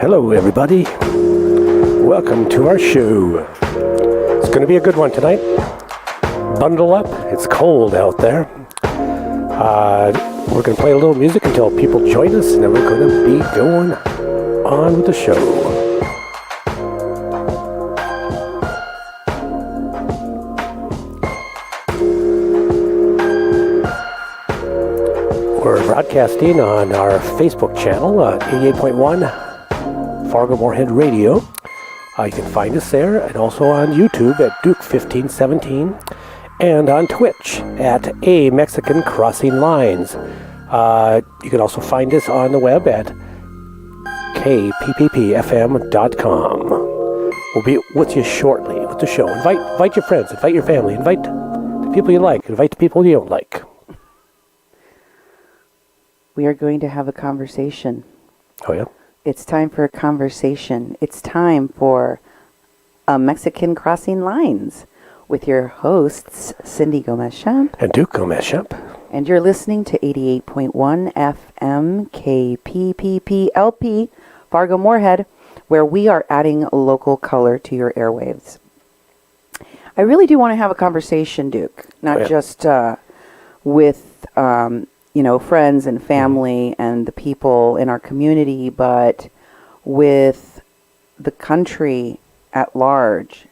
Hello, everybody. Welcome to our show. It's going to be a good one tonight. Bundle up. It's cold out there. We're going to play a little music until people join us, and then we're going to be going on with the show. We're broadcasting on our Facebook channel, 88.1 Fargo Moorhead Radio. You can find us there, and also on YouTube at Duke1517, and on Twitch at A Mexican Crossing Lines. You can also find us on the web at kpppfm.com. We'll be with you shortly with the show. Invite your friends, invite your family, invite the people you like, invite the people you don't like. We are going to have a conversation. Oh, yeah? It's time for a conversation. It's time for a Mexican Crossing Lines with your hosts, Cindy Gomez-Schempp and Duke Gomez-Schempp. And you're listening to 88.1 FM KPPPLP, Fargo Moorhead, where we are adding local color to your airwaves. I really do want to have a conversation, Duke, not just with friends and family and the people in our community, but with the country at large,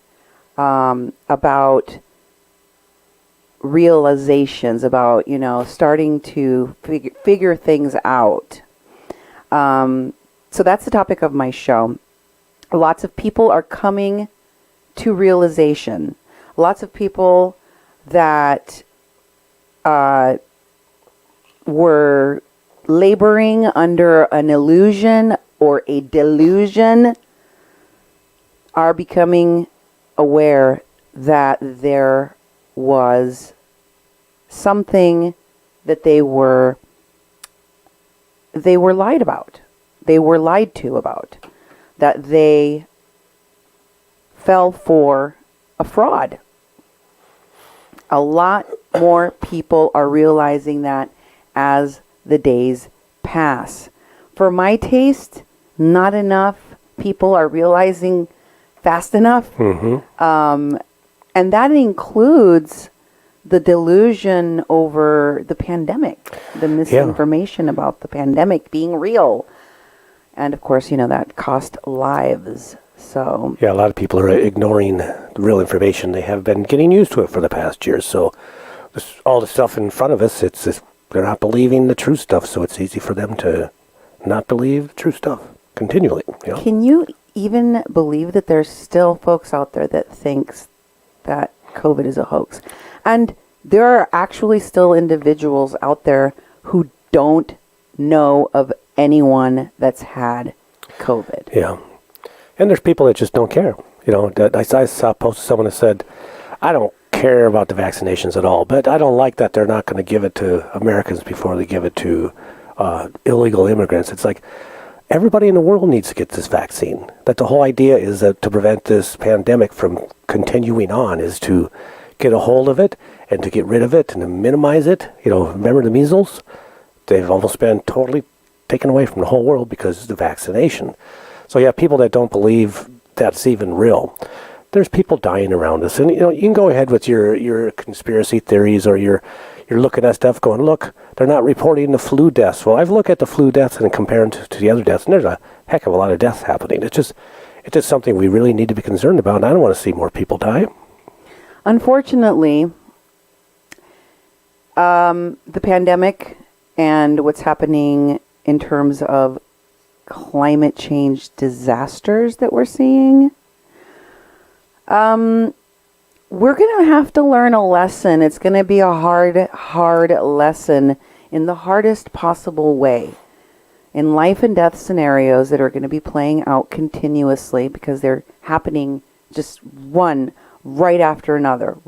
about realizations, about, starting to figure things out. So that's the topic of my show. Lots of people are coming to realization. Lots of people that were laboring under an illusion or a delusion are becoming aware that there was something that they were lied about. They were lied to about. That they fell for a fraud. A lot more people are realizing that as the days pass. For my taste, not enough people are realizing fast enough. Mm-hmm. And that includes the delusion over the pandemic, the misinformation about the pandemic being real. And of course, that cost lives. So yeah, a lot of people are ignoring the real information. They have been getting used to it for the past year. So all the stuff in front of us, they're not believing the true stuff, so it's easy for them to not believe the true stuff continually. Can you even believe that there's still folks out there that thinks that COVID is a hoax? And there are actually still individuals out there who don't know of anyone that's had COVID. Yeah. And there's people that just don't care. I saw a post of someone that said, I don't care about the vaccinations at all, but I don't like that they're not going to give it to Americans before they give it to illegal immigrants. It's like everybody in the world needs to get this vaccine. That the whole idea is that to prevent this pandemic from continuing on is to get a hold of it and to get rid of it and to minimize it. Remember the measles? They've almost been totally taken away from the whole world because of the vaccination. So you have people that don't believe that's even real. There's people dying around us, and you can go ahead with your conspiracy theories, or you're looking at stuff going, look, they're not reporting the flu deaths. Well, I've looked at the flu deaths and compared to the other deaths, and there's a heck of a lot of deaths happening. It's just something we really need to be concerned about, and I don't want to see more people die. Unfortunately, the pandemic and what's happening in terms of climate change disasters that we're seeing, we're going to have to learn a lesson. It's going to be a hard lesson in the hardest possible way. In life and death scenarios that are going to be playing out continuously because they're happening just one right after another,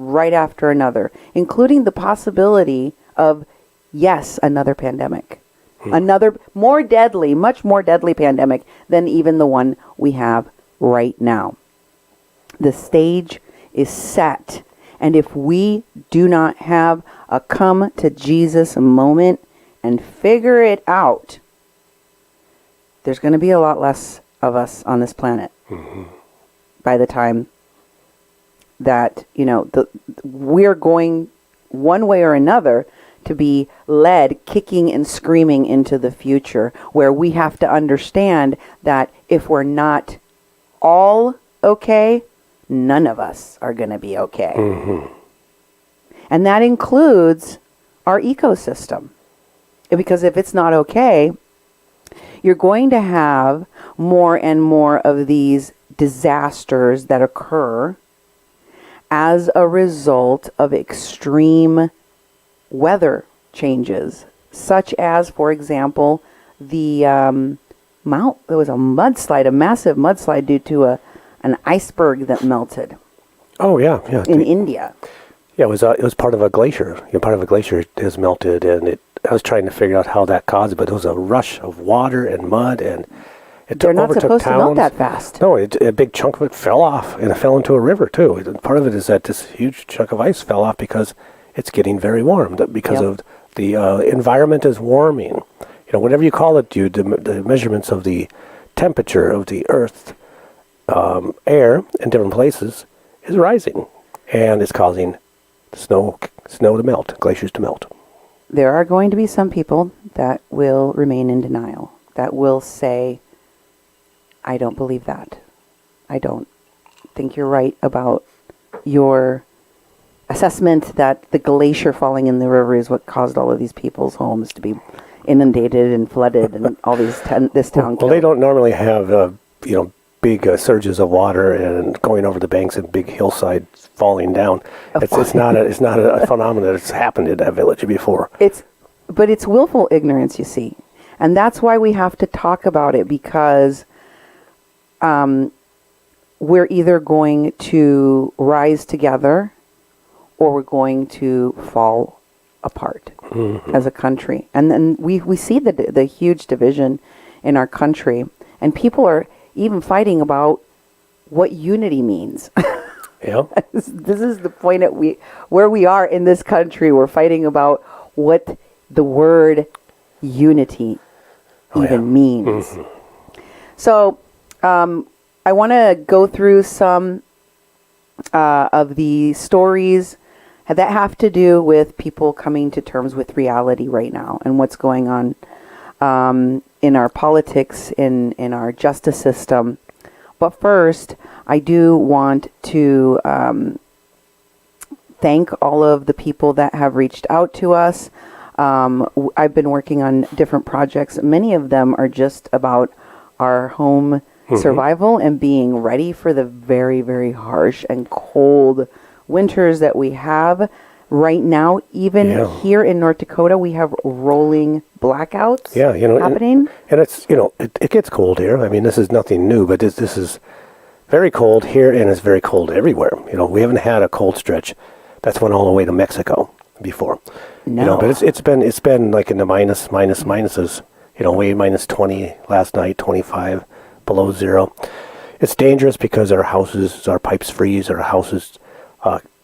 including the possibility of, yes, another pandemic. Another much more deadly pandemic than even the one we have right now. The stage is set. And if we do not have a come to Jesus moment and figure it out, there's going to be a lot less of us on this planet by the time that, we're going one way or another to be led kicking and screaming into the future, where we have to understand that if we're not all okay, none of us are going to be okay. And that includes our ecosystem. Because if it's not okay, you're going to have more and more of these disasters that occur as a result of extreme weather changes, such as, for example, there was a massive mudslide due to an iceberg that melted. Oh yeah. In India. Yeah, it was part of a glacier. Part of a glacier has melted, and I was trying to figure out how that caused it, but it was a rush of water and mud, and they're not supposed to melt that fast. No, a big chunk of it fell off, and it fell into a river too. Part of it is that this huge chunk of ice fell off because it's getting very warm, because of the environment is warming. Whatever you call it, the measurements of the temperature of the Earth, air in different places is rising, and it's causing snow to melt, glaciers to melt. There are going to be some people that will remain in denial, that will say, I don't believe that. I don't think you're right about your assessment that the glacier falling in the river is what caused all of these people's homes to be inundated and flooded and all this town killed. Well, they don't normally have, big surges of water and going over the banks and big hillsides falling down. It's not a phenomenon that's happened in that village before. But it's willful ignorance, you see. And that's why we have to talk about it, because we're either going to rise together or we're going to fall apart as a country. And then we see the huge division in our country, and people are even fighting about what unity means. Yeah. This is the point at where we are in this country. We're fighting about what the word unity means. So I want to go through some of the stories that have to do with people coming to terms with reality right now and what's going on in our politics, in our justice system. But first, I do want to thank all of the people that have reached out to us. I've been working on different projects. Many of them are just about our home survival and being ready for the very, very harsh and cold winters that we have right now. Even here in North Dakota, we have rolling blackouts happening. And it's, it gets cold here. I mean, this is nothing new, but this is very cold here, and it's very cold everywhere. We haven't had a cold stretch that's went all the way to Mexico before. No. But it's been like in the minuses, way minus 20 last night, 25 below zero. It's dangerous because our pipes freeze, our houses,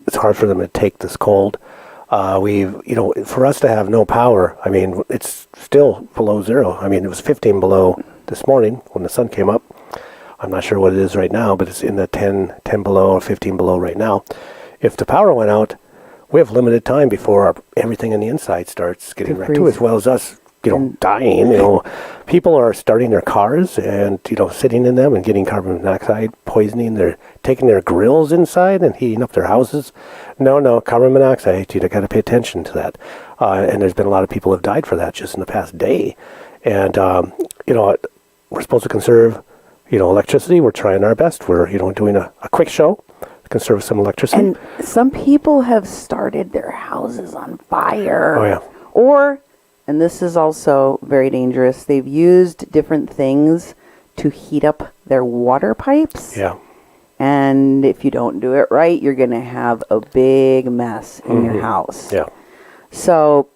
it's hard for them to take this cold. For us to have no power, I mean, it's still below zero. I mean, it was 15 below this morning when the sun came up. I'm not sure what it is right now, but it's in the 10 below or 15 below right now. If the power went out, we have limited time before everything on the inside starts getting wrecked too, as well as us, dying. People are starting their cars and, sitting in them and getting carbon monoxide poisoning. They're taking their grills inside and heating up their houses. No, carbon monoxide, you got to pay attention to that. And there's been a lot of people who have died for that just in the past day. And, we're supposed to conserve, electricity. We're trying our best. We're, doing a quick show to conserve some electricity. And some people have started their houses on fire. Oh, yeah. Or, and this is also very dangerous, they've used different things to heat up their water pipes. Yeah. And if you don't do it right, you're going to have a big mess in your house. Yeah. So,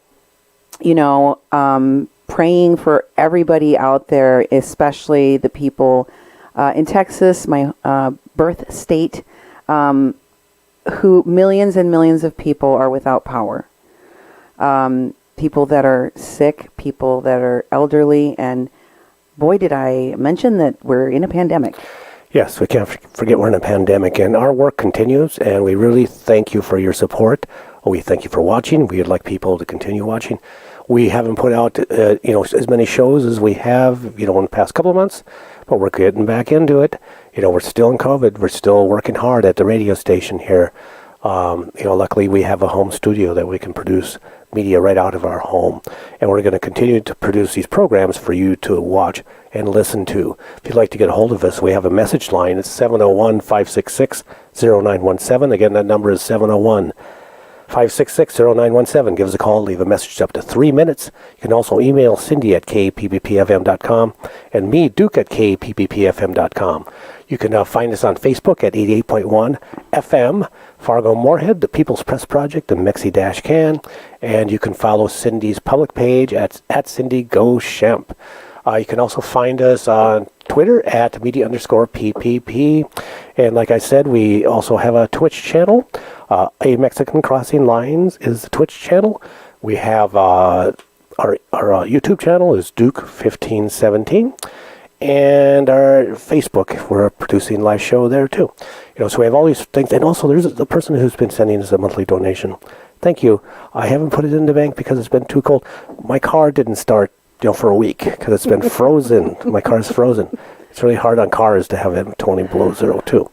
praying for everybody out there, especially the people in Texas, my birth state. who millions and millions of people are without power. People that are sick, people that are elderly, and boy, did I mention that we're in a pandemic. Yes, we can't forget we're in a pandemic, and our work continues, and we really thank you for your support. We thank you for watching. We'd like people to continue watching. We haven't put out, as many shows as we have, in the past couple of months, but we're getting back into it. We're still in COVID. We're still working hard at the radio station here. Luckily we have a home studio that we can produce media right out of our home. And we're going to continue to produce these programs for you to watch and listen to. If you'd like to get a hold of us, we have a message line. It's 701-566-0917. Again, that number is 701-566-0917. Give us a call. Leave a message up to 3 minutes. You can also email Cindy at kppfm.com and me, Duke, at kppfm.com. You can find us on Facebook at 88.1 FM, Fargo Moorhead, the People's Press Project, and Mexi-Can. And you can follow Cindy's public page at Cindy Gomez-Schempp. You can also find us on Twitter at media_PPP. And like I said, we also have a Twitch channel. A Mexican Crossing Lines is the Twitch channel. We have our YouTube channel is Duke1517. And our Facebook, we're producing a live show there too. So we have all these things. And also there's a person who's been sending us a monthly donation. Thank you. I haven't put it in the bank because it's been too cold. My car didn't start, for a week because it's been frozen. My car's frozen. It's really hard on cars to have it 20 below zero too.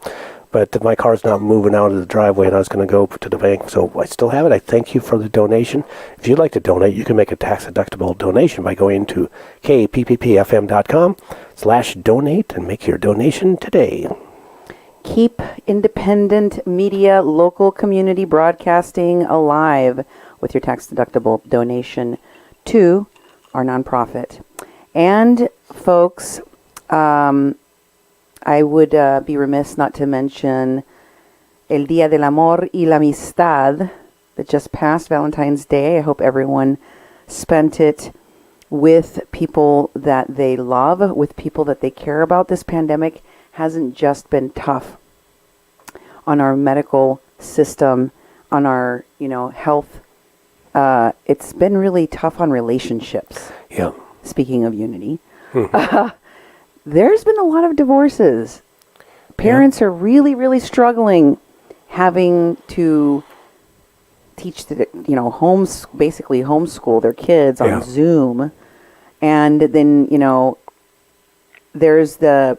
But my car's not moving out of the driveway, and I was going to go to the bank, so I still have it. I thank you for the donation. If you'd like to donate, you can make a tax-deductible donation by going to kppfm.com/donate and make your donation today. Keep independent media, local community broadcasting alive with your tax-deductible donation to our nonprofit. And, folks, I would be remiss not to mention El Día del Amor y la Amistad that just passed, Valentine's Day. I hope everyone spent it with people that they love, with people that they care about. This pandemic hasn't just been tough on our medical system, on our, health. It's been really tough on relationships. Yeah. Speaking of unity. There's been a lot of divorces. Parents are really, really struggling having to teach basically homeschool their kids on Zoom. And then, there's the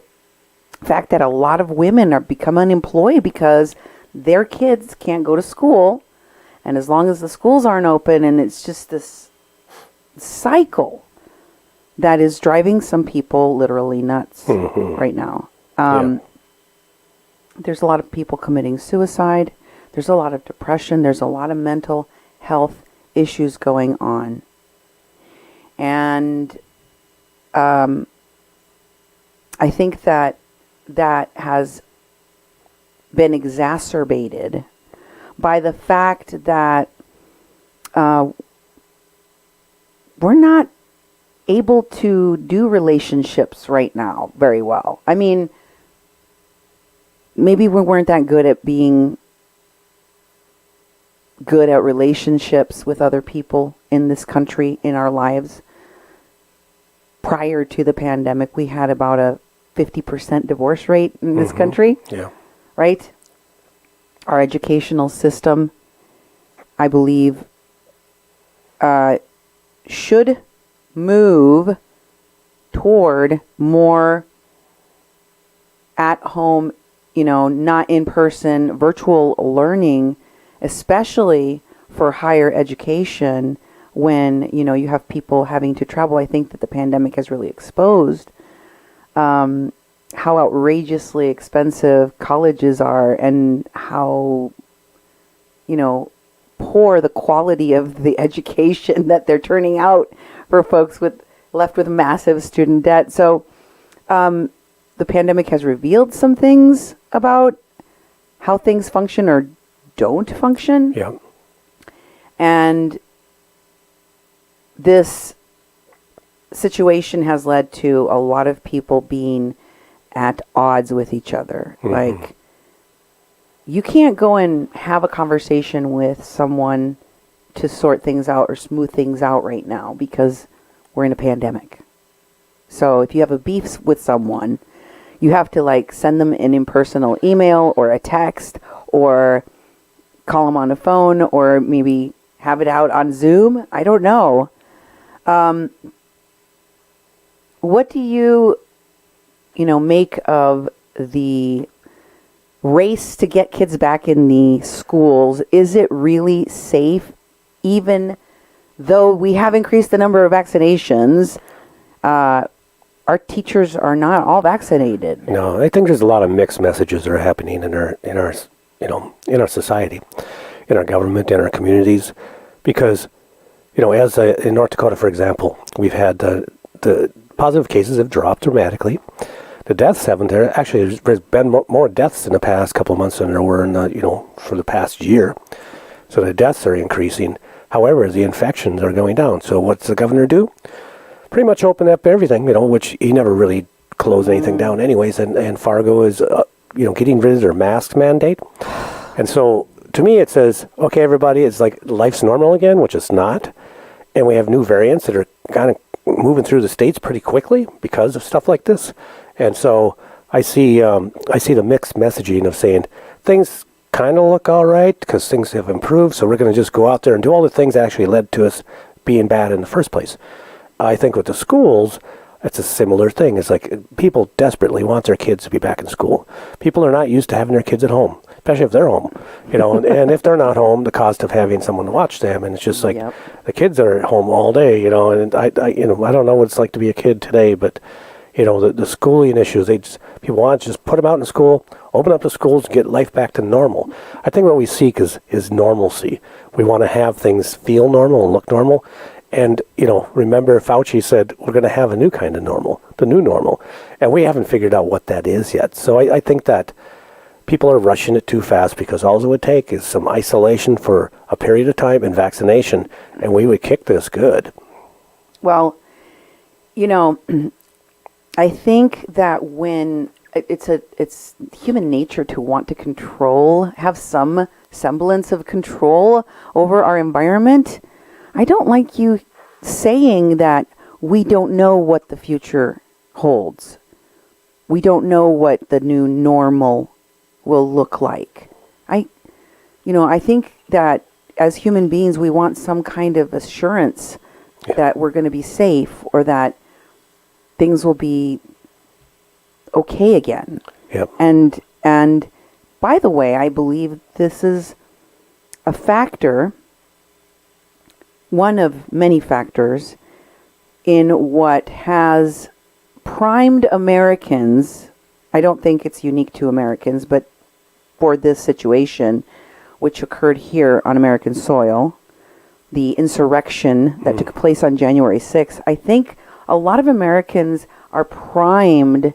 fact that a lot of women are become unemployed because their kids can't go to school. And as long as the schools aren't open, and it's just this cycle that is driving some people literally nuts right now. There's a lot of people committing suicide. There's a lot of depression. There's a lot of mental health issues going on. And I think that has been exacerbated by the fact that we're not able to do relationships right now very well. I mean, maybe we weren't that good at being good at relationships with other people in this country, in our lives. Prior to the pandemic, we had about a 50% divorce rate in this country. Yeah. Right? Our educational system, I believe, should move toward more at home, not in person, virtual learning, especially for higher education when, you have people having to travel. I think that the pandemic has really exposed how outrageously expensive colleges are and how, poor the quality of the education that they're turning out for folks left with massive student debt. So the pandemic has revealed some things about how things function or don't function. Yeah. And this situation has led to a lot of people being at odds with each other. Like, you can't go and have a conversation with someone to sort things out or smooth things out right now because we're in a pandemic. So if you have a beef with someone, you have to like send them an impersonal email or a text or call them on the phone or maybe have it out on Zoom. I don't know. What do you make of the race to get kids back in the schools? Is it really safe, even though we have increased the number of vaccinations? Our teachers are not all vaccinated. No, I think there's a lot of mixed messages that are happening in our society, in our government, in our communities, because as in North Dakota, for example, we've had the positive cases have dropped dramatically. The deaths haven't. There actually there's been more deaths in the past couple of months than there were in for the past year. So the deaths are increasing. However, the infections are going down. So what's the governor do? Pretty much open up everything, which he never really closed anything down anyways. And Fargo is, getting rid of their mask mandate. And so to me, it says, okay, everybody, it's like life's normal again, which it's not. And we have new variants that are kind of moving through the states pretty quickly because of stuff like this. And so I see the mixed messaging of saying things kind of look all right because things have improved. So we're going to just go out there and do all the things that actually led to us being bad in the first place. I think with the schools, it's a similar thing. It's like people desperately want their kids to be back in school. People are not used to having their kids at home, especially if they're home, and if they're not home, the cost of having someone to watch them. And it's just like the kids are at home all day, and I don't know what it's like to be a kid today, but the schooling issues, people want to just put them out in school, open up the schools, get life back to normal. I think what we seek is normalcy. We want to have things feel normal and look normal. And, remember Fauci said we're going to have a new kind of normal, the new normal. And we haven't figured out what that is yet. So I think that people are rushing it too fast because all it would take is some isolation for a period of time and vaccination, and we would kick this good. Well, I think that when it's human nature to want to have some semblance of control over our environment. I don't like you saying that we don't know what the future holds. We don't know what the new normal will look like. I think that as human beings, we want some kind of assurance that we're going to be safe or that things will be okay again. Yep. And by the way, I believe this is a factor, one of many factors, in what has primed Americans. I don't think it's unique to Americans, but for this situation, which occurred here on American soil, the insurrection that took place on January 6th, I think a lot of Americans are primed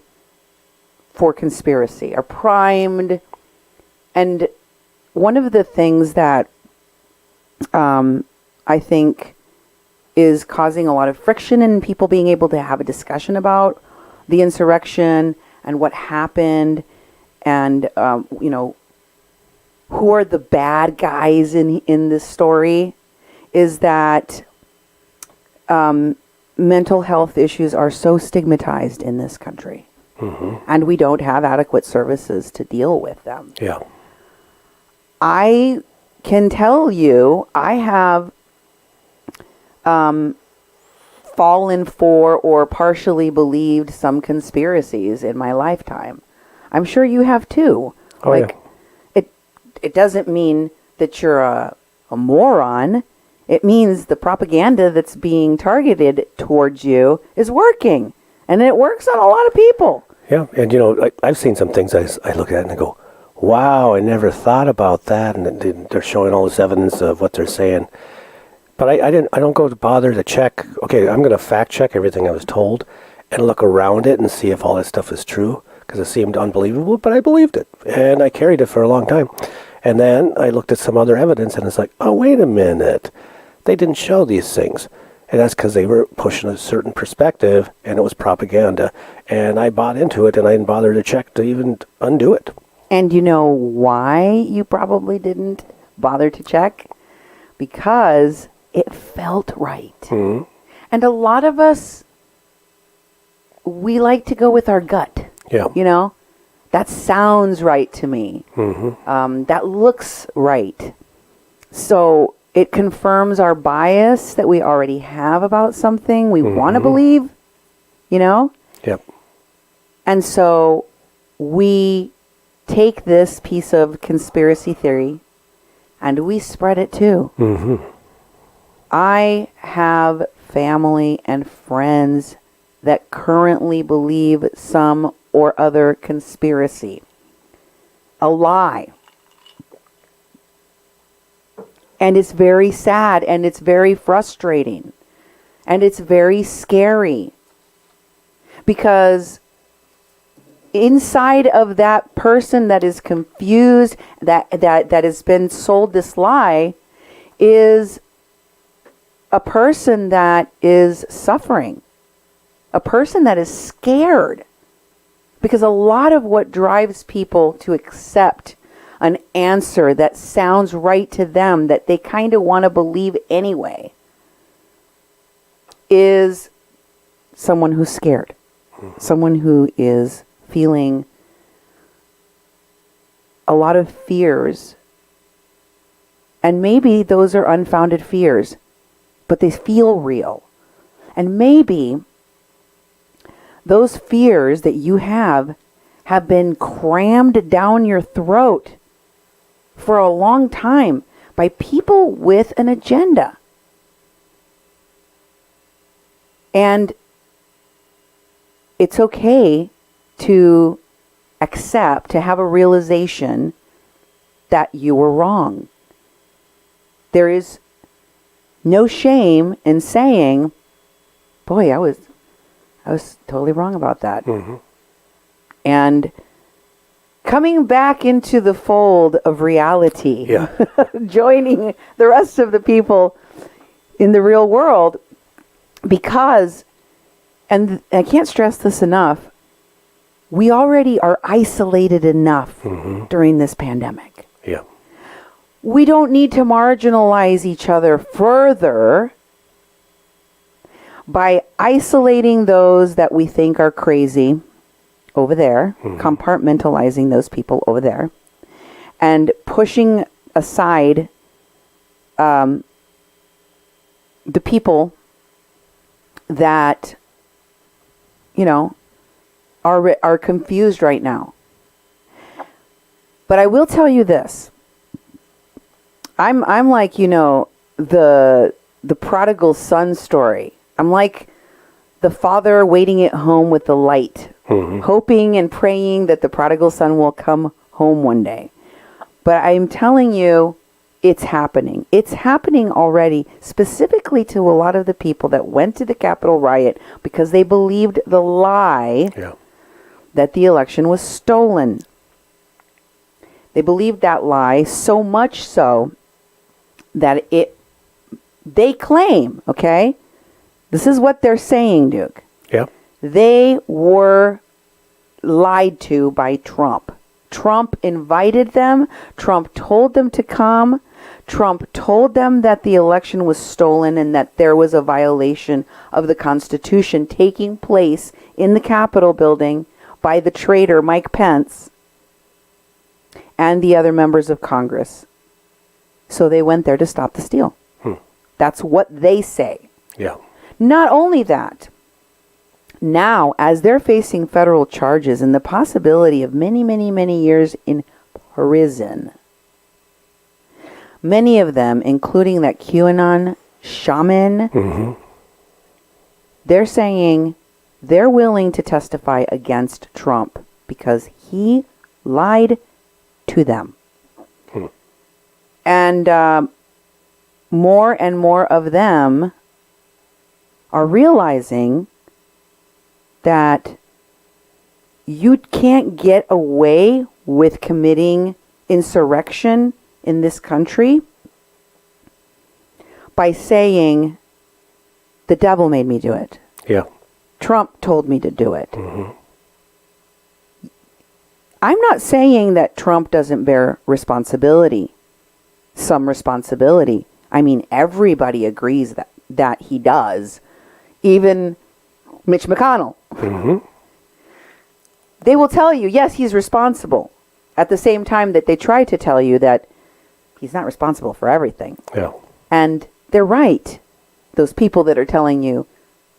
for conspiracy, are primed. And one of the things that I think is causing a lot of friction in people being able to have a discussion about the insurrection and what happened and, who are the bad guys in this story is that mental health issues are so stigmatized in this country. Mm-hmm. And we don't have adequate services to deal with them. Yeah. I can tell you I have fallen for or partially believed some conspiracies in my lifetime. I'm sure you have too. Oh, yeah. It doesn't mean that you're a moron. It means the propaganda that's being targeted towards you is working. And it works on a lot of people. Yeah, and I've seen some things I look at and I go, wow, I never thought about that. And they're showing all this evidence of what they're saying. But I don't go to bother to check. Okay, I'm going to fact check everything I was told and look around it and see if all that stuff is true because it seemed unbelievable, but I believed it and I carried it for a long time. And then I looked at some other evidence and it's like, oh, wait a minute. They didn't show these things. And that's because they were pushing a certain perspective and it was propaganda. And I bought into it and I didn't bother to check to even undo it. And you know why you probably didn't bother to check? Because it felt right. Mm-hmm. And a lot of us, we like to go with our gut. Yeah. You know, that sounds right to me. Mm-hmm. That looks right. So it confirms our bias that we already have about something we want to believe, you know? Yep. And so we take this piece of conspiracy theory and we spread it too. Mm-hmm. I have family and friends that currently believe some or other conspiracy, a lie. And it's very sad and it's very frustrating and it's very scary because inside of that person that is confused, that has been sold this lie, is a person that is suffering, a person that is scared. Because a lot of what drives people to accept an answer that sounds right to them, that they kind of want to believe anyway, is someone who's scared, someone who is feeling a lot of fears. And maybe those are unfounded fears, but they feel real. And maybe those fears that you have been crammed down your throat for a long time by people with an agenda. And it's okay to accept, to have a realization that you were wrong. There is no shame in saying, boy, I was totally wrong about that. Mm-hmm. And coming back into the fold of reality, Yeah. joining the rest of the people in the real world, because, and I can't stress this enough, we already are isolated enough during this pandemic. Yeah. We don't need to marginalize each other further by isolating those that we think are crazy over there, compartmentalizing those people over there, and pushing aside the people that, you know, are confused right now. But I will tell you this. I'm like, you know, the prodigal son story. I'm like the father waiting at home with the light, hoping and praying that the prodigal son will come home one day. But I'm telling you, it's happening. It's happening already, specifically to a lot of the people that went to the Capitol riot because they believed the lie that the election was stolen. They believed that lie so much so that they claim, okay? This is what they're saying, Duke. Yeah. They were lied to by Trump. Trump invited them. Trump told them to come. Trump told them that the election was stolen and that there was a violation of the Constitution taking place in the Capitol building by the traitor Mike Pence and the other members of Congress. So they went there to stop the steal. That's what they say. Yeah. Not only that, now as they're facing federal charges and the possibility of many, many, many years in prison, many of them, including that QAnon shaman, they're saying they're willing to testify against Trump because he lied to them. And more and more of them are realizing that you can't get away with committing insurrection in this country by saying, the devil made me do it. Yeah. Trump told me to do it. I'm not saying that Trump doesn't bear responsibility, some responsibility. I mean, everybody agrees that he does. Even Mitch McConnell. Mm-hmm. They will tell you, yes, he's responsible. At the same time that they try to tell you that he's not responsible for everything. Yeah. And they're right. Those people that are telling you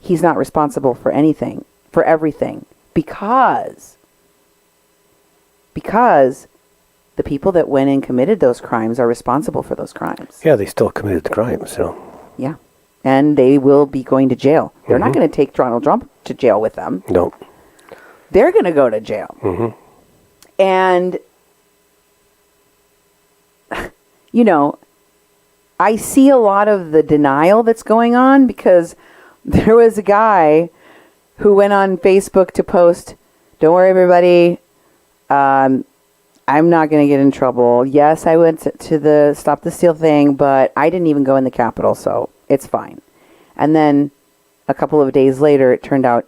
he's not responsible for anything, for everything. Because the people that went and committed those crimes are responsible for those crimes. Yeah, they still committed the crimes, Yeah. And they will be going to jail. They're not going to take Donald Trump to jail with them. No. They're going to go to jail. Mm-hmm. And, you know, I see a lot of the denial that's going on because there was a guy who went on Facebook to post, "Don't worry, everybody. I'm not going to get in trouble. Yes, I went to the Stop the Steal thing, but I didn't even go in the Capitol, so it's fine." And then a couple of days later, it turned out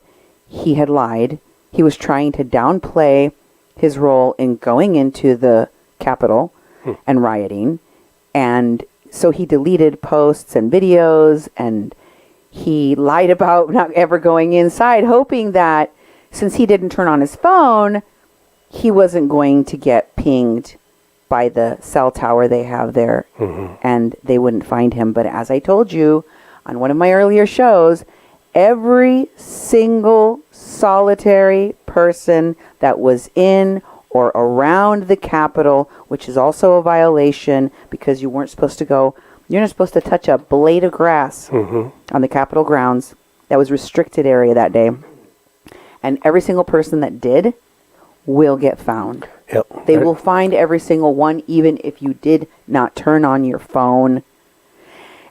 he had lied. He was trying to downplay his role in going into the Capitol and rioting. And so he deleted posts and videos, and he lied about not ever going inside, hoping that since he didn't turn on his phone, he wasn't going to get pinged by the cell tower they have there, and they wouldn't find him. But as I told you on one of my earlier shows, every single solitary person that was in or around the Capitol, which is also a violation because you weren't supposed to go, you're not supposed to touch a blade of grass on the Capitol grounds. That was restricted area that day. And every single person that did will get found. Yep. They will find every single one, even if you did not turn on your phone.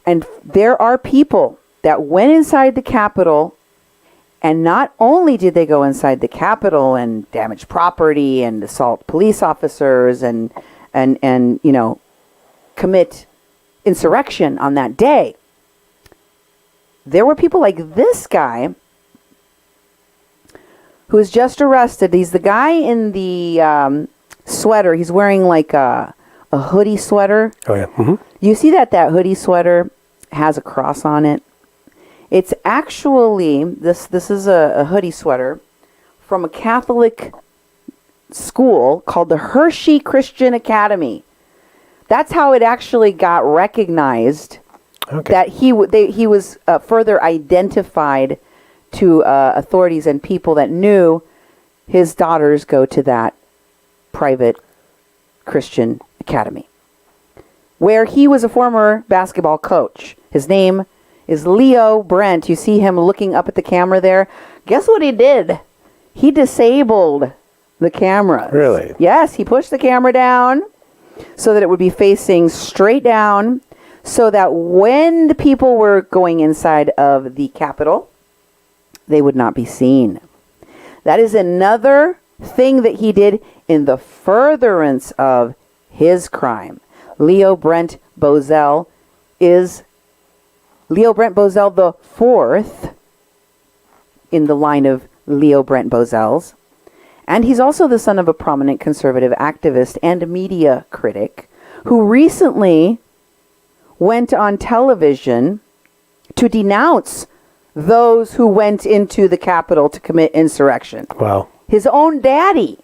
And there are people that went inside the Capitol, and not only did they go inside the Capitol and damage property and assault police officers and you know, commit insurrection on that day. There were people like this guy who was just arrested. He's the guy in the sweater. He's wearing like a hoodie sweater. Oh, yeah. Mm-hmm. You see that hoodie sweater has a cross on it. It's actually, this is a hoodie sweater from a Catholic school called the Hershey Christian Academy. That's how it actually got recognized. Okay. That he was further identified to authorities and people that knew his daughters go to that private Christian academy, where he was a former basketball coach. His name is Leo Brent. You see him looking up at the camera there. Guess what he did? He disabled the camera. Really? Yes, he pushed the camera down so that it would be facing straight down, so that when the people were going inside of the Capitol, they would not be seen. That is another thing that he did in the furtherance of his crime. Leo Brent Bozell is Leo Brent Bozell the fourth in the line of Leo Brent Bozells. And he's also the son of a prominent conservative activist and media critic who recently went on television to denounce those who went into the Capitol to commit insurrection. Wow. His own daddy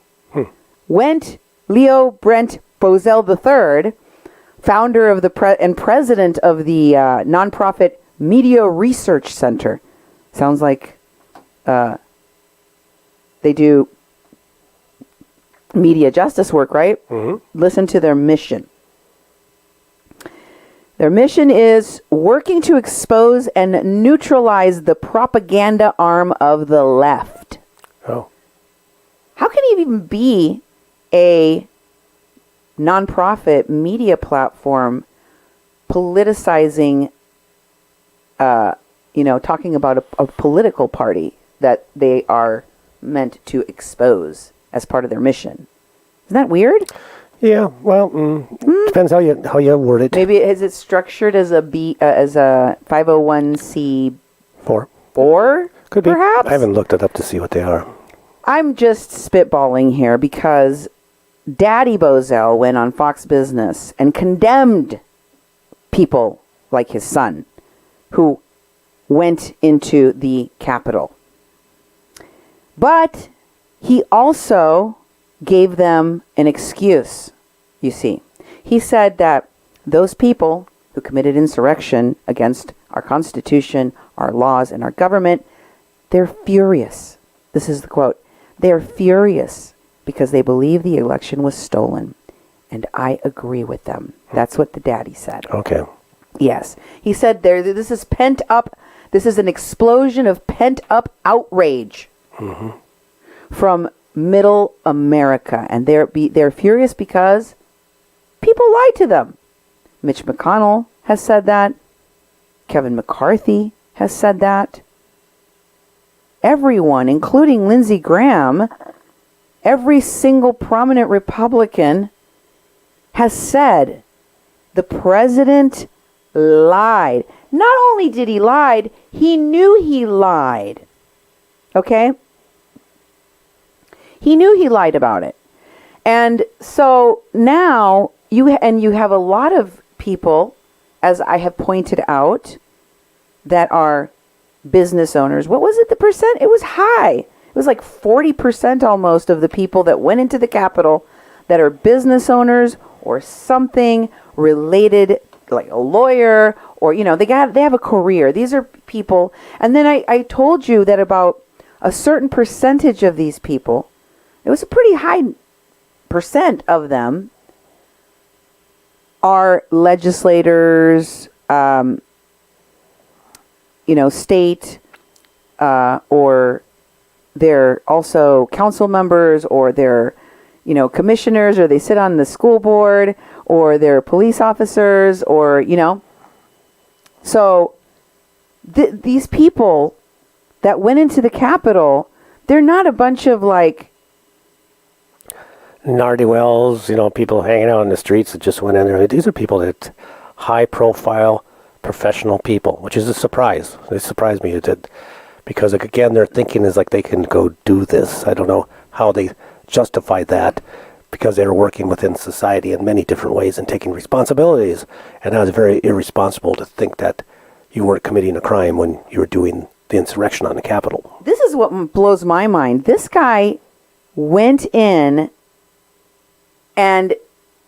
went, Leo Brent Bozell III, founder of the and president of the nonprofit Media Research Center. Sounds like they do media justice work, right? Mm-hmm. Listen to their mission. Their mission is working to expose and neutralize the propaganda arm of the left. Oh. How can he even be a nonprofit media platform politicizing, talking about a political party that they are meant to expose as part of their mission? Isn't that weird? Yeah, well, depends how you word it. Maybe is it structured as a 501c4? Could be. Perhaps. I haven't looked it up to see what they are. I'm just spitballing here because Daddy Bozell went on Fox Business and condemned people like his son who went into the Capitol. But he also gave them an excuse, you see. He said that those people who committed insurrection against our Constitution, our laws, and our government, they're furious. This is the quote. They're furious because they believe the election was stolen. And I agree with them. That's what the daddy said. Okay. Yes. He said this is pent up. This is an explosion of pent up outrage from middle America. And they're furious because people lied to them. Mitch McConnell has said that. Kevin McCarthy has said that. Everyone, including Lindsey Graham, every single prominent Republican has said the president lied. Not only did he lie, he knew he lied. Okay? He knew he lied about it. And so now you have a lot of people, as I have pointed out, that are business owners. What was it, the percent? It was high. It was like 40% almost of the people that went into the Capitol that are business owners or something related, like a lawyer, or, they have a career. These are people. And then I told you that about a certain percentage of these people, it was a pretty high percent of them, are legislators, state, or they're also council members, or they're, commissioners, or they sit on the school board, or they're police officers, or, So these people that went into the Capitol, they're not a bunch of like Nardy-wells, people hanging out in the streets that just went in there. These are people that high-profile, professional people, which is a surprise. It surprised me because, again, their thinking is like they can go do this. I don't know how they justify that, because they were working within society in many different ways and taking responsibilities. And that was very irresponsible to think that you weren't committing a crime when you were doing the insurrection on the Capitol. This is what blows my mind. This guy went in and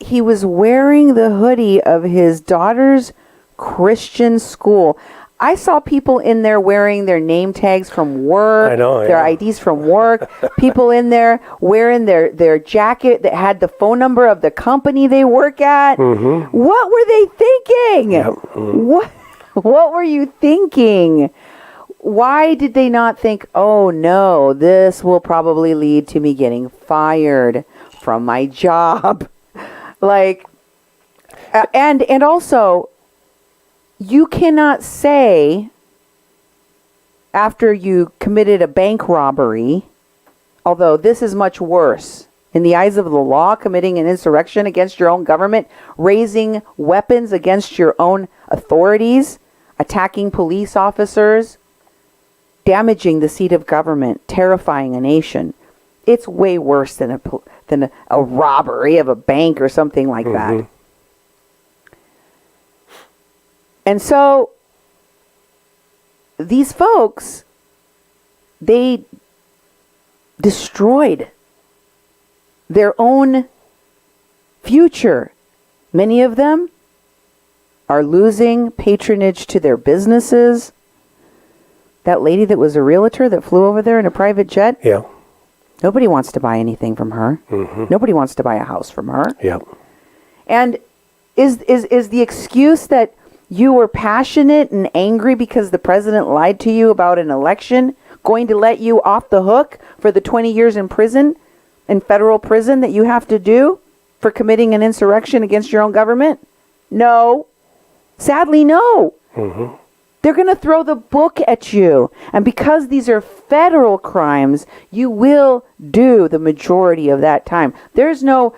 he was wearing the hoodie of his daughter's Christian school. I saw people in there wearing their name tags from work, I know, their IDs from work, people in there wearing their jacket that had the phone number of the company they work at. Mm-hmm. What were they thinking? Yep. Mm-hmm. What were you thinking? Why did they not think, oh no, this will probably lead to me getting fired from my job? And also, you cannot say after you committed a bank robbery, although this is much worse in the eyes of the law, committing an insurrection against your own government, raising weapons against your own authorities, attacking police officers, damaging the seat of government, terrifying a nation. It's way worse than a robbery of a bank or something like that. And so these folks, they destroyed their own future. Many of them are losing patronage to their businesses. That lady that was a realtor that flew over there in a private jet. Yeah. Nobody wants to buy anything from her. Mm-hmm. Nobody wants to buy a house from her. Yeah. And is the excuse that you were passionate and angry because the president lied to you about an election going to let you off the hook for the 20 years in prison, in federal prison, that you have to do for committing an insurrection against your own government? No. Sadly, no. Mm-hmm. They're going to throw the book at you. And because these are federal crimes, you will do the majority of that time. There's no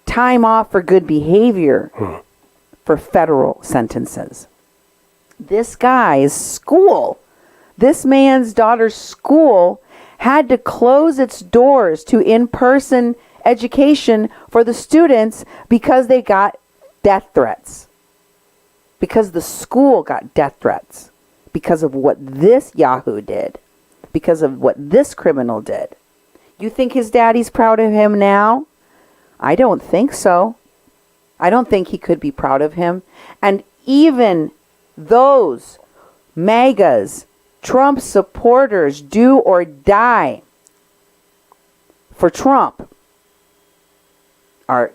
time off for good behavior for federal sentences. This guy's school, this man's daughter's school, had to close its doors to in-person education for the students because they got death threats. Because the school got death threats. Because of what this Yahoo did. Because of what this criminal did. You think his daddy's proud of him now? I don't think so. I don't think he could be proud of him. And even those MAGAs, Trump supporters, do or die for Trump, are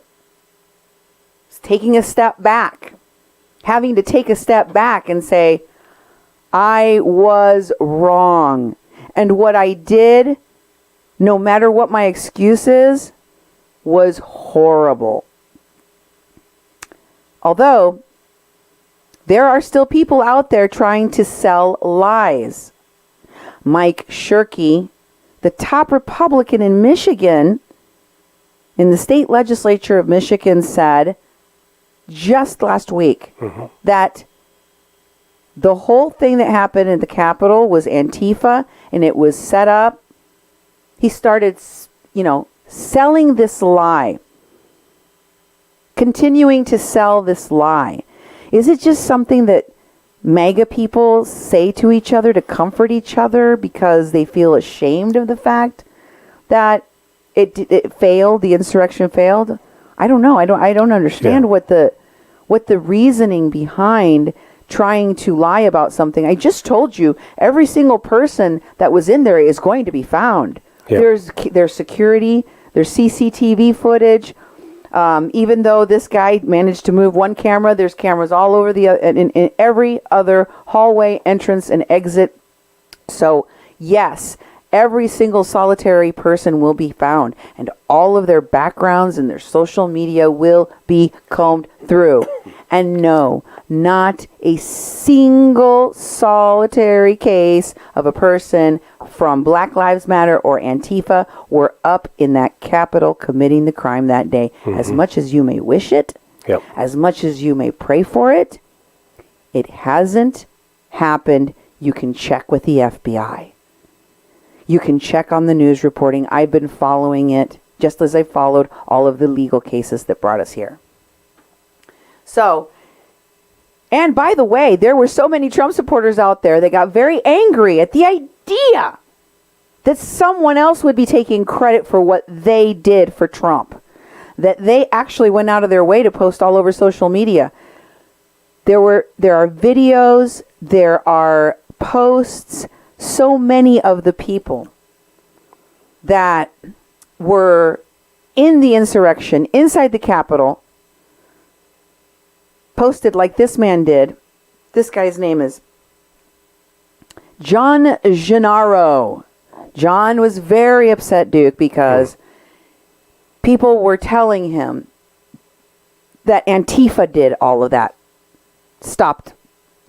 taking a step back, having to take a step back and say, I was wrong. And what I did, no matter what my excuse is, was horrible. Although, there are still people out there trying to sell lies. Mike Shirkey, the top Republican in Michigan, in the state legislature of Michigan, said just last week that the whole thing that happened at the Capitol was Antifa, and it was set up. He started, selling this lie. Continuing to sell this lie. Is it just something that MAGA people say to each other to comfort each other because they feel ashamed of the fact that it failed, the insurrection failed? I don't know. I don't understand what the reasoning behind trying to lie about something. I just told you every single person that was in there is going to be found. Yeah. There's security, there's CCTV footage. Even though this guy managed to move one camera, there's cameras all over in every other hallway, entrance, and exit. So, yes, every single solitary person will be found, and all of their backgrounds and their social media will be combed through. And no, not a single solitary case of a person from Black Lives Matter or Antifa were up in that Capitol committing the crime that day. As much as you may wish it, as much as you may pray for it, it hasn't happened. You can check with the FBI. You can check on the news reporting. I've been following it just as I followed all of the legal cases that brought us here. So, and by the way, there were so many Trump supporters out there that got very angry at the idea that someone else would be taking credit for what they did for Trump. That they actually went out of their way to post all over social media. There are videos, there are posts, so many of the people that were in the insurrection inside the Capitol posted like this man did. This guy's name is John Gennaro. John was very upset, Duke, because people were telling him that Antifa did all of that. Stopped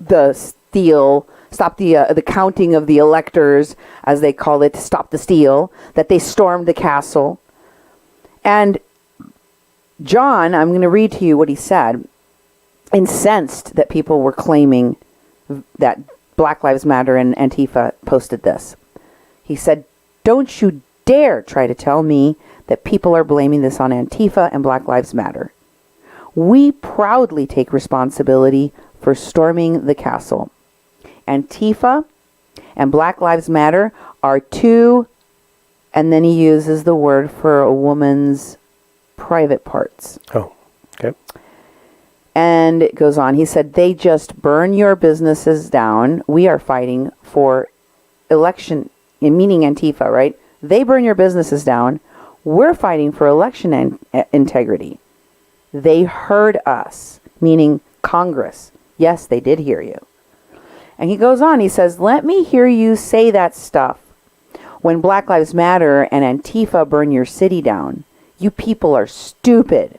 the steal, stopped the counting of the electors, as they call it, stop the steal, that they stormed the castle. And John, I'm going to read to you what he said, incensed that people were claiming that Black Lives Matter and Antifa posted this. He said, "Don't you dare try to tell me that people are blaming this on Antifa and Black Lives Matter. We proudly take responsibility for storming the castle. Antifa and Black Lives Matter are two," and then he uses the word for a woman's private parts. Oh, okay. And it goes on. He said, "They just burn your businesses down. We are fighting for election," meaning Antifa, right? They burn your businesses down. We're fighting for election integrity. They heard us, meaning Congress. Yes, they did hear you. And he goes on. He says, "Let me hear you say that stuff. When Black Lives Matter and Antifa burn your city down, you people are stupid.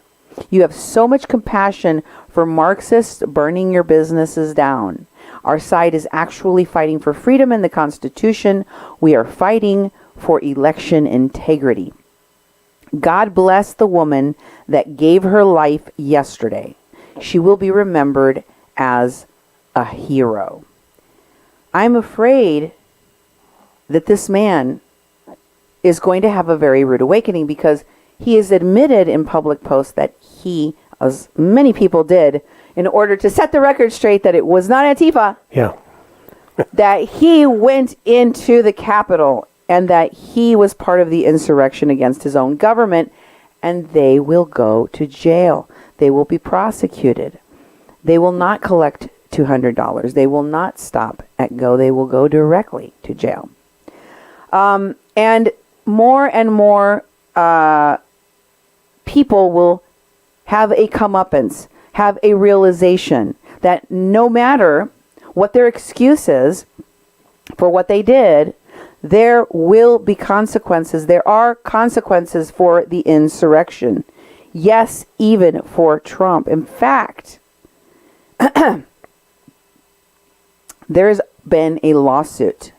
You have so much compassion for Marxists burning your businesses down. Our side is actually fighting for freedom and the Constitution. We are fighting for election integrity. God bless the woman that gave her life yesterday. She will be remembered as a hero." I'm afraid that this man is going to have a very rude awakening, because he has admitted in public posts that he, as many people did, in order to set the record straight that it was not Antifa, Yeah. that he went into the Capitol and that he was part of the insurrection against his own government, and they will go to jail. They will be prosecuted. They will not collect $200. They will not stop at go. They will go directly to jail. And more people will have a comeuppance, have a realization that no matter what their excuse is for what they did, there will be consequences. There are consequences for the insurrection. Yes, even for Trump. In fact, there's been a lawsuit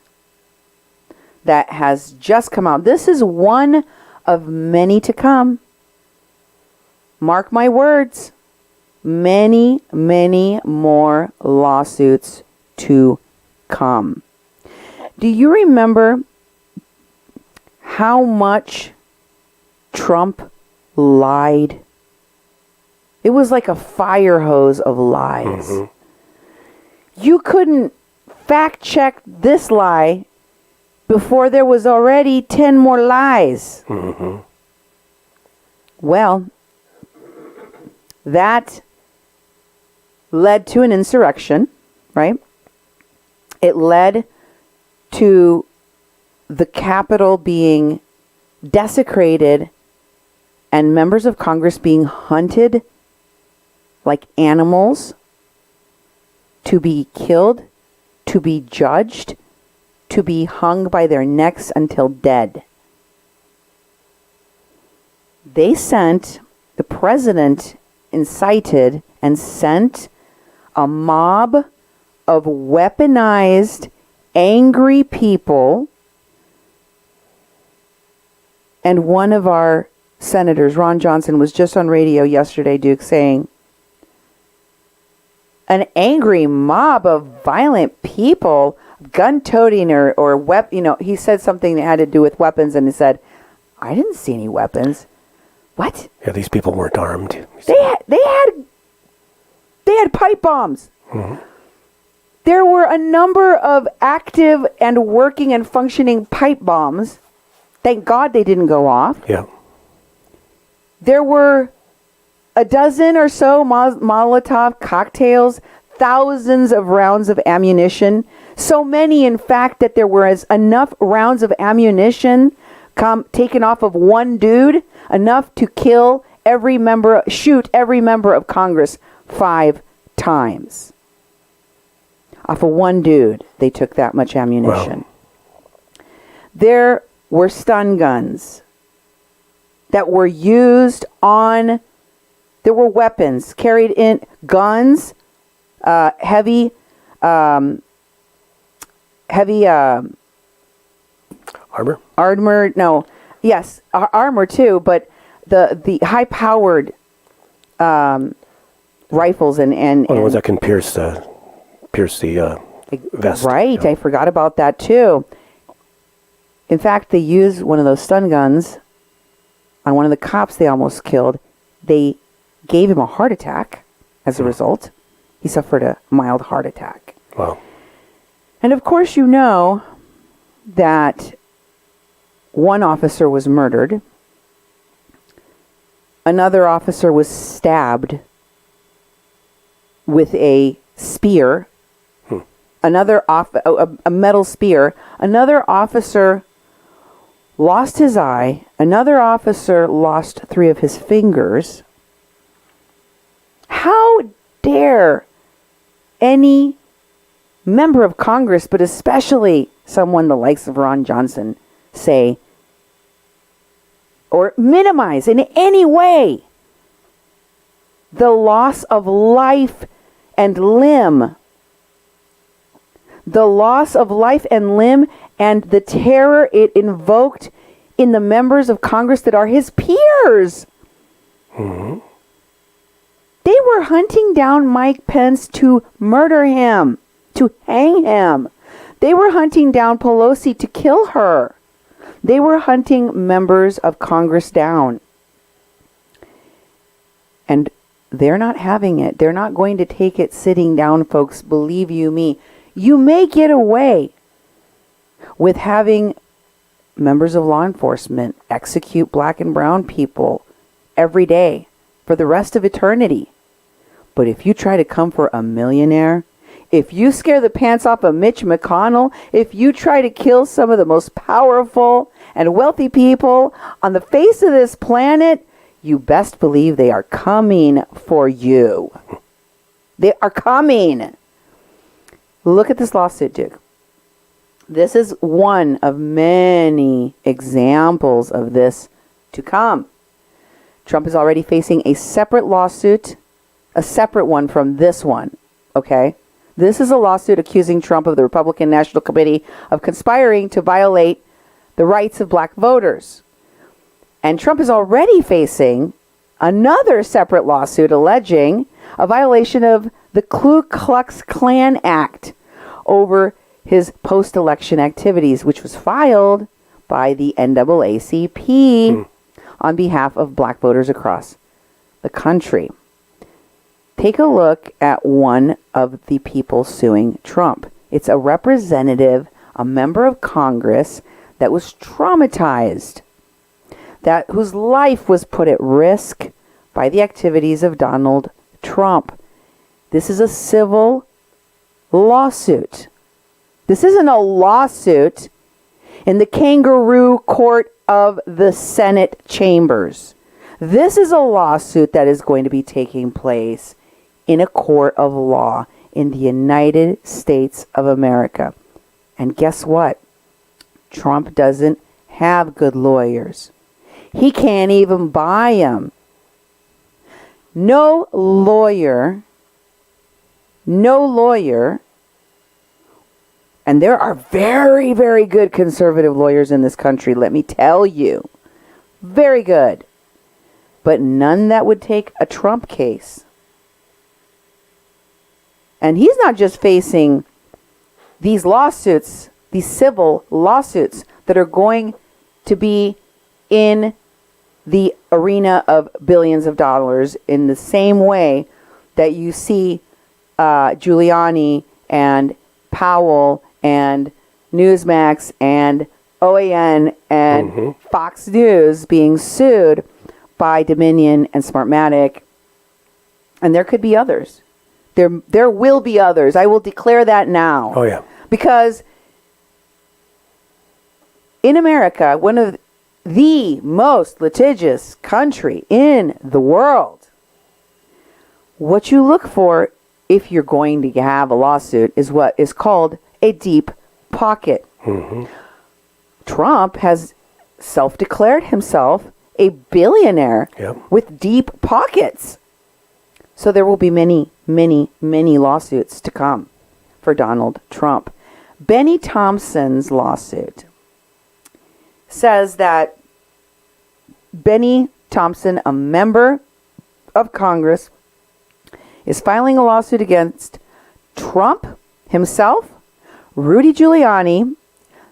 that has just come out. This is one of many to come. Mark my words. Many, many more lawsuits to come. Do you remember how much Trump lied? It was like a fire hose of lies. Mm-hmm. You couldn't fact check this lie before there was already 10 more lies. Mm-hmm. Well, that led to an insurrection, right? It led to the Capitol being desecrated and members of Congress being hunted like animals, to be killed, to be judged, to be hung by their necks until dead. The president incited and sent a mob of weaponized, angry people, and one of our senators, Ron Johnson, was just on radio yesterday, Duke, saying an angry mob of violent people, gun-toting or he said something that had to do with weapons, and he said, I didn't see any weapons. What? Yeah, these people weren't armed. They had pipe bombs. Mm-hmm. There were a number of active and working and functioning pipe bombs. Thank God they didn't go off. Yeah. There were a dozen or so Molotov cocktails, thousands of rounds of ammunition. So many, in fact, that there was enough rounds of ammunition taken off of one dude, enough to shoot every member of Congress 5 times. Off of one dude, they took that much ammunition. Wow. There were stun guns that were used on. There were weapons carried in, guns, heavy armor. Armor, no, yes, armor too, but the high powered rifles and the ones that can pierce the vest. Right, yeah. I forgot about that too. In fact, they used one of those stun guns on one of the cops they almost killed. They gave him a heart attack as a result. He suffered a mild heart attack. Wow. And of course, you know that one officer was murdered. Another officer was stabbed with a spear. A metal spear. Another officer lost his eye. Another officer lost 3 of his fingers. How dare any member of Congress, but especially someone the likes of Ron Johnson, say or minimize in any way the loss of life and limb. The loss of life and limb and the terror it invoked in the members of Congress that are his peers. Mm-hmm. They were hunting down Mike Pence to murder him, to hang him. They were hunting down Pelosi to kill her. They were hunting members of Congress down. And they're not having it. They're not going to take it sitting down, folks. Believe you me. You may get away with having members of law enforcement execute black and brown people every day for the rest of eternity. But if you try to come for a millionaire, if you scare the pants off of Mitch McConnell, if you try to kill some of the most powerful and wealthy people on the face of this planet, you best believe they are coming for you. They are coming. Look at this lawsuit, Duke. This is one of many examples of this to come. Trump is already facing a separate lawsuit, a separate one from this one, okay? This is a lawsuit accusing Trump of the Republican National Committee of conspiring to violate the rights of black voters. And Trump is already facing another separate lawsuit alleging a violation of the Ku Klux Klan Act over his post-election activities, which was filed by the NAACP on behalf of black voters across the country. Take a look at one of the people suing Trump. It's a representative, a member of Congress that was traumatized, whose life was put at risk by the activities of Donald Trump. This is a civil lawsuit. This isn't a lawsuit in the kangaroo court of the Senate chambers. This is a lawsuit that is going to be taking place in a court of law in the United States of America. And guess what? Trump doesn't have good lawyers. He can't even buy them. No lawyer, and there are very, very good conservative lawyers in this country, let me tell you. Very good. But none that would take a Trump case. And he's not just facing these lawsuits, these civil lawsuits that are going to be in the arena of billions of dollars in the same way that you see Giuliani and Powell and Newsmax and OAN and Fox News being sued by Dominion and Smartmatic. And there could be others. There will be others. I will declare that now. Oh, yeah. Because in America, one of the most litigious country in the world, what you look for if you're going to have a lawsuit is what is called a deep pocket. Trump has self-declared himself a billionaire with deep pockets. So there will be many, many, many lawsuits to come for Donald Trump. Benny Thompson's lawsuit says that Benny Thompson, a member of Congress, is filing a lawsuit against Trump himself, Rudy Giuliani,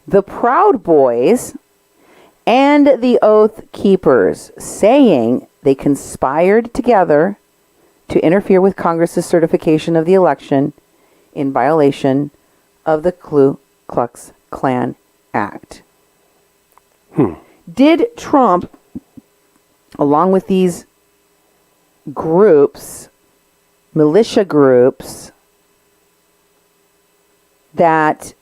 the Proud Boys, and the Oath Keepers, saying they conspired together to interfere with Congress's certification of the election in violation of the Ku Klux Klan Act. Did Trump, along with these groups, militia groups, that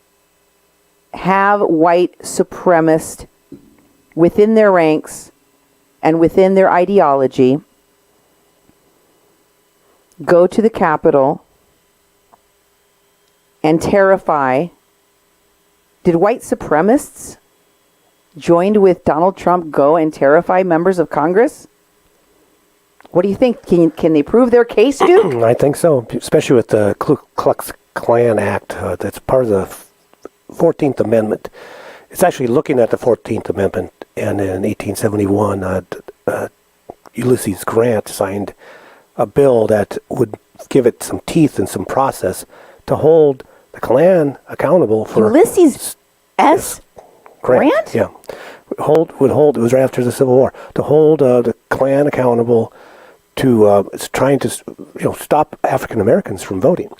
have white supremacists within their ranks and within their ideology, go to the Capitol and terrify? Did white supremacists joined with Donald Trump go and terrify members of Congress? What do you think? Can they prove their case, Duke? I think so, especially with the Ku Klux Klan Act. That's part of the 14th Amendment. It's actually looking at the 14th Amendment, and in 1871, Ulysses Grant signed a bill that would give it some teeth and some process to hold the Klan accountable for... Ulysses S. Grant? Yeah. Would hold. It was right after the Civil War to hold the Klan accountable to trying to stop African Americans from voting.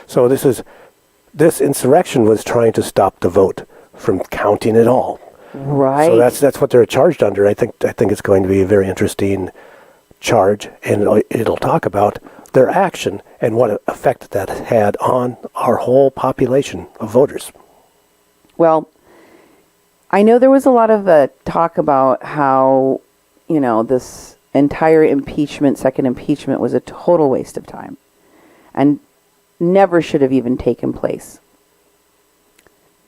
So this insurrection was trying to stop the vote from counting at all. Right. So that's what they're charged under. I think it's going to be a very interesting charge, and it'll talk about their action and what effect that had on our whole population of voters. Well, I know there was a lot of talk about how, this entire second impeachment was a total waste of time and never should have even taken place.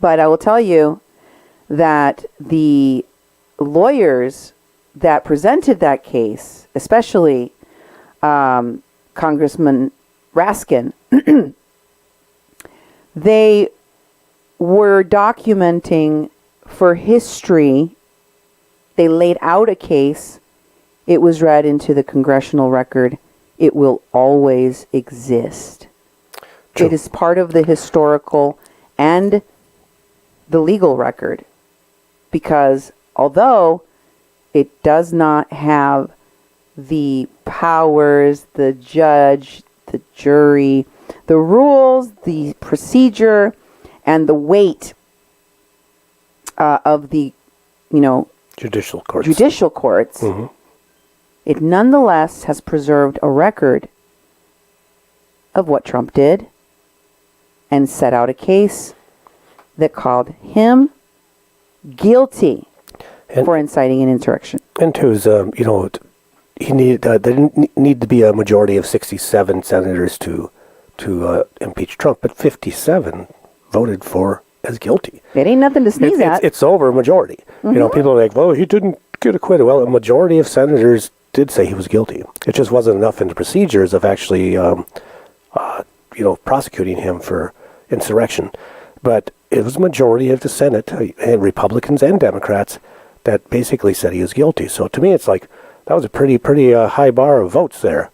But I will tell you that the lawyers that presented that case, especially Congressman Raskin, they were documenting for history. They laid out a case. It was read into the congressional record. It will always exist. True. It is part of the historical and the legal record, because although it does not have the powers, the judge, the jury, the rules, the procedure, and the weight of the, Judicial courts. Mm-hmm. It nonetheless has preserved a record of what Trump did and set out a case that called him guilty for inciting an insurrection. And to his, he needed there didn't need to be a majority of 67 senators to impeach Trump, but 57 voted for as guilty. It ain't nothing to sneeze at. It's over a majority. Mm-hmm. People are like, well, he didn't get acquitted. Well, a majority of senators did say he was guilty. It just wasn't enough in the procedures of actually, prosecuting him for insurrection. But it was a majority of the Senate, and Republicans and Democrats, that basically said he was guilty. So to me, it's like that was a pretty high bar of votes there.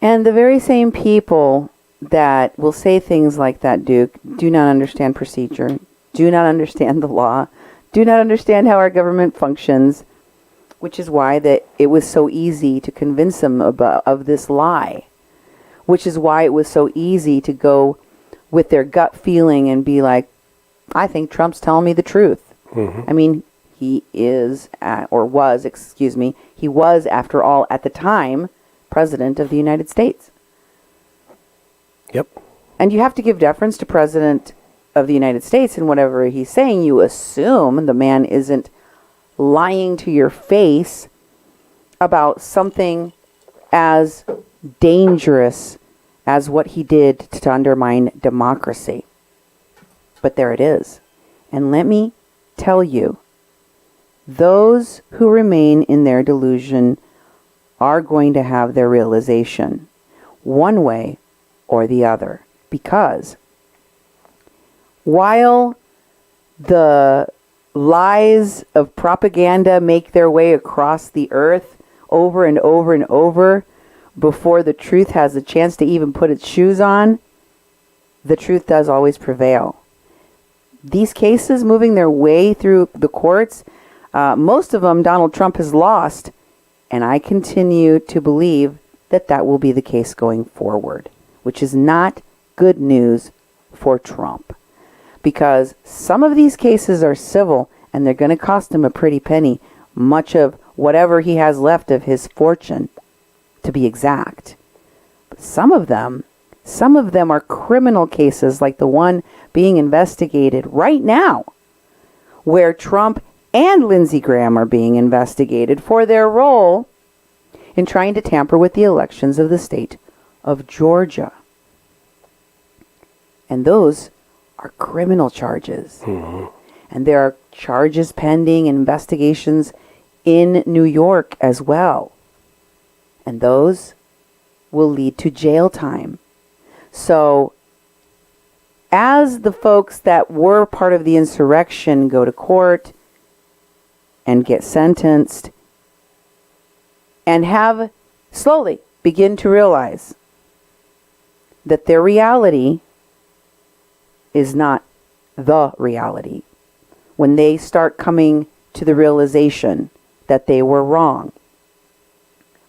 And the very same people that will say things like that, Duke, do not understand procedure, do not understand the law, do not understand how our government functions, which is why that it was so easy to convince them of this lie, which is why it was so easy to go with their gut feeling and be like, I think Trump's telling me the truth. Mm-hmm. I mean, he was, after all, at the time, President of the United States. Yep. And you have to give deference to President of the United States, and whatever he's saying, you assume the man isn't lying to your face about something as dangerous as what he did to undermine democracy. But there it is. And let me tell you, those who remain in their delusion are going to have their realization one way or the other. Because while the lies of propaganda make their way across the earth over and over and over before the truth has a chance to even put its shoes on, the truth does always prevail. These cases moving their way through the courts, most of them Donald Trump has lost, and I continue to believe that that will be the case going forward, which is not good news for Trump. Because some of these cases are civil, and they're going to cost him a pretty penny, much of whatever he has left of his fortune, to be exact. But some of them are criminal cases, like the one being investigated right now, where Trump and Lindsey Graham are being investigated for their role in trying to tamper with the elections of the state of Georgia. And those are criminal charges. Mm-hmm. And there are charges pending and investigations in New York as well. And those will lead to jail time. So, as the folks that were part of the insurrection go to court and get sentenced and have slowly begin to realize that their reality is not the reality, when they start coming to the realization that they were wrong,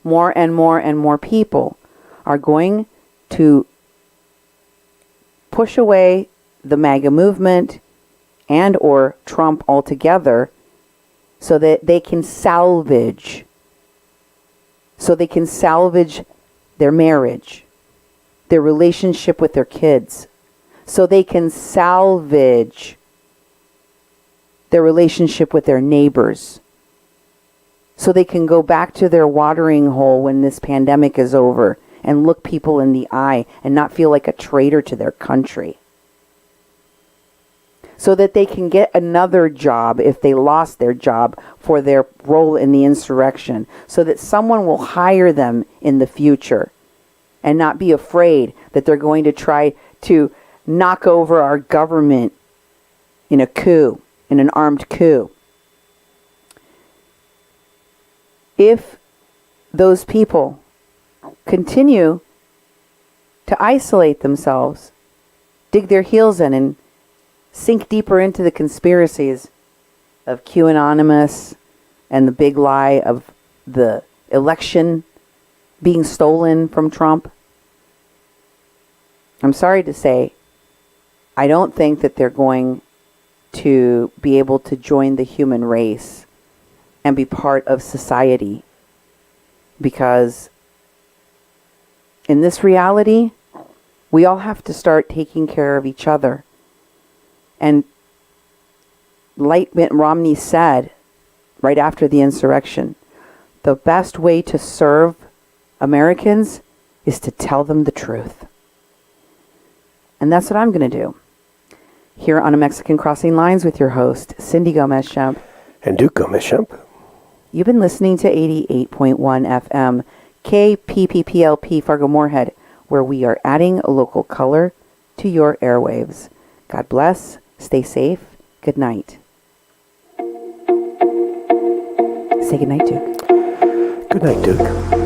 more and more and more people are going to push away the MAGA movement and or Trump altogether so that they can salvage their marriage, their relationship with their kids, so they can salvage their relationship with their neighbors, so they can go back to their watering hole when this pandemic is over and look people in the eye and not feel like a traitor to their country, so that they can get another job if they lost their job for their role in the insurrection, so that someone will hire them in the future and not be afraid that they're going to try to knock over our government in a coup, in an armed coup. If those people continue to isolate themselves, dig their heels in, and sink deeper into the conspiracies of QAnonymous and the big lie of the election being stolen from Trump, I'm sorry to say, I don't think that they're going to be able to join the human race and be part of society, because in this reality, we all have to start taking care of each other. And like Mitt Romney said right after the insurrection, the best way to serve Americans is to tell them the truth. And that's what I'm going to do here on A Mexican Crossing Lines with your host, Cindy Gomez-Schempp. And Duke Gomez-Schempp. You've been listening to 88.1 FM, KPPPLP Fargo-Moorhead, where we are adding a local color to your airwaves. God bless. Stay safe. Good night. Say good night, Duke. Good night, Duke.